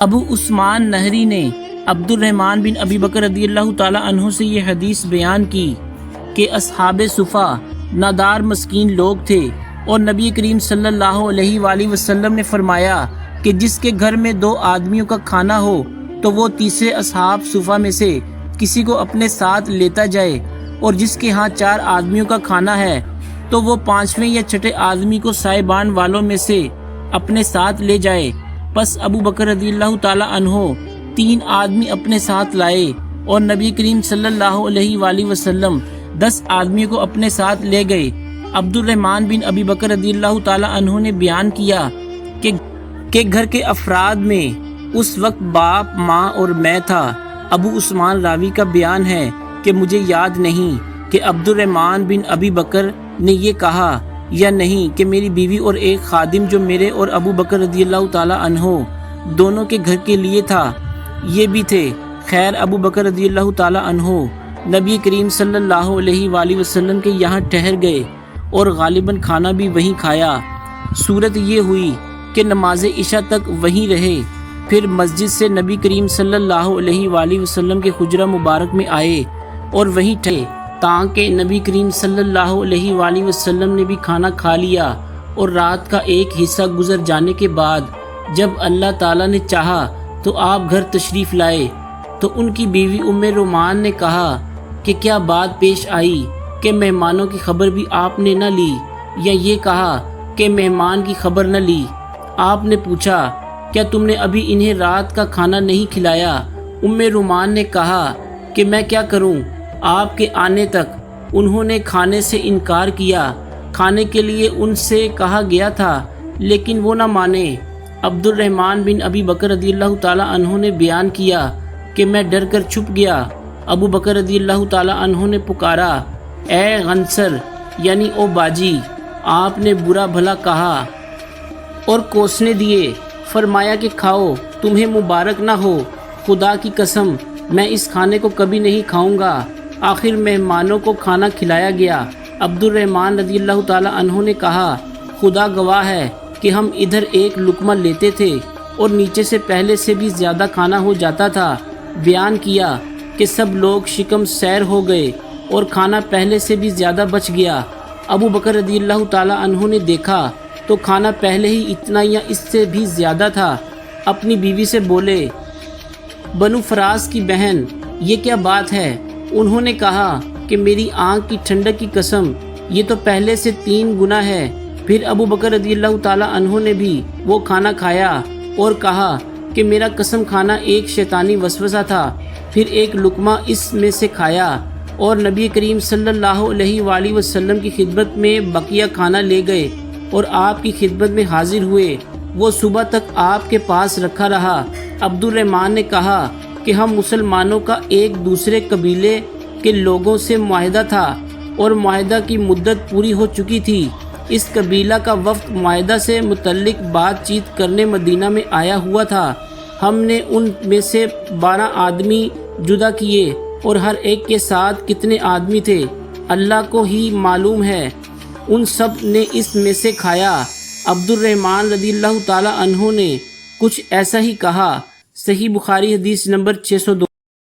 ابو عثمان نہری نے عبد الرحمن بن ابی بکر رضی اللہ تعالیٰ عنہ سے یہ حدیث بیان کی کہ اصحاب صفا نادار مسکین لوگ تھے، اور نبی کریم صلی اللہ علیہ وآلہ وسلم نے فرمایا کہ جس کے گھر میں 2 آدمیوں کا کھانا ہو تو وہ تیسرے اصحاب صفا میں سے کسی کو اپنے ساتھ لیتا جائے، اور جس کے ہاں 4 آدمیوں کا کھانا ہے تو وہ 5ویں یا 6 آدمی کو سائبان والوں میں سے اپنے ساتھ لے جائے۔ پس ابو بکر رضی اللہ تعالیٰ عنہ 3 آدمی اپنے ساتھ لائے، اور نبی کریم صلی اللہ علیہ وآلہ وسلم 10 آدمیوں کو اپنے ساتھ لے گئے۔ عبد الرحمن بن ابی بکر رضی اللہ تعالیٰ عنہ نے بیان کیا کہ گھر کے افراد میں اس وقت باپ، ماں اور میں تھا۔ ابو عثمان راوی کا بیان ہے کہ مجھے یاد نہیں کہ عبد الرحمن بن ابی بکر نے یہ کہا یا نہیں کہ میری بیوی اور ایک خادم جو میرے اور ابو بکر رضی اللہ تعالیٰ عنہ دونوں کے گھر کے لیے تھا یہ بھی تھے۔ خیر، ابو بکر رضی اللہ تعالیٰ عنہ نبی کریم صلی اللہ علیہ وآلہ وسلم کے یہاں ٹھہر گئے اور غالباً کھانا بھی وہیں کھایا۔ صورت یہ ہوئی کہ نماز عشاء تک وہیں رہے، پھر مسجد سے نبی کریم صلی اللہ علیہ وآلہ وسلم کے حجرہ مبارک میں آئے اور وہیں ٹھہرے تاکہ نبی کریم صلی اللہ علیہ وآلہ وسلم نے بھی کھانا کھا لیا، اور رات کا ایک حصہ گزر جانے کے بعد جب اللہ تعالیٰ نے چاہا تو آپ گھر تشریف لائے۔ تو ان کی بیوی ام رومان نے کہا کہ کیا بات پیش آئی کہ مہمانوں کی خبر بھی آپ نے نہ لی، یا یہ کہا کہ مہمان کی خبر نہ لی؟ آپ نے پوچھا کیا تم نے ابھی انہیں رات کا کھانا نہیں کھلایا؟ ام رومان نے کہا کہ میں کیا کروں، آپ کے آنے تک انہوں نے کھانے سے انکار کیا۔ کھانے کے لیے ان سے کہا گیا تھا لیکن وہ نہ مانے۔ عبد الرحمن بن ابی بکر رضی اللہ تعالیٰ عنہ نے بیان کیا کہ میں ڈر کر چھپ گیا۔ ابو بکر رضی اللہ تعالیٰ عنہ نے پکارا، اے غنصر یعنی او باجی! آپ نے برا بھلا کہا اور کوسنے دیے، فرمایا کہ کھاؤ، تمہیں مبارک نہ ہو، خدا کی قسم میں اس کھانے کو کبھی نہیں کھاؤں گا۔ آخر مہمانوں کو کھانا کھلایا گیا۔ عبد الرحمن رضی اللہ تعالیٰ عنہ نے کہا، خدا گواہ ہے کہ ہم ادھر ایک لقمہ لیتے تھے اور نیچے سے پہلے سے بھی زیادہ کھانا ہو جاتا تھا۔ بیان کیا کہ سب لوگ شکم سیر ہو گئے اور کھانا پہلے سے بھی زیادہ بچ گیا۔ ابو بکر رضی اللہ تعالیٰ عنہ نے دیکھا تو کھانا پہلے ہی اتنا یا اس سے بھی زیادہ تھا۔ اپنی بیوی سے بولے، بنو فراس کی بہن، یہ کیا بات ہے؟ انہوں نے کہا کہ میری آنکھ کی ٹھنڈک کی قسم، یہ تو پہلے سے 3 گنا ہے۔ پھر ابو بکر رضی اللہ تعالیٰ عنہ نے بھی وہ کھانا کھایا اور کہا کہ میرا قسم کھانا ایک شیطانی وسوسہ تھا۔ پھر ایک لقمہ اس میں سے کھایا اور نبی کریم صلی اللہ علیہ وآلہ وسلم کی خدمت میں بقیہ کھانا لے گئے اور آپ کی خدمت میں حاضر ہوئے۔ وہ صبح تک آپ کے پاس رکھا رہا۔ عبد الرحمن نے کہا کہ ہم مسلمانوں کا ایک دوسرے قبیلے کے لوگوں سے معاہدہ تھا اور معاہدہ کی مدت پوری ہو چکی تھی۔ اس قبیلہ کا وفد معاہدہ سے متعلق بات چیت کرنے مدینہ میں آیا ہوا تھا۔ ہم نے ان میں سے 12 آدمی جدا کیے، اور ہر ایک کے ساتھ کتنے آدمی تھے اللہ کو ہی معلوم ہے۔ ان سب نے اس میں سے کھایا۔ عبد الرحمن رضی اللہ تعالیٰ عنہ نے کچھ ایسا ہی کہا۔ صحیح بخاری حدیث نمبر 602۔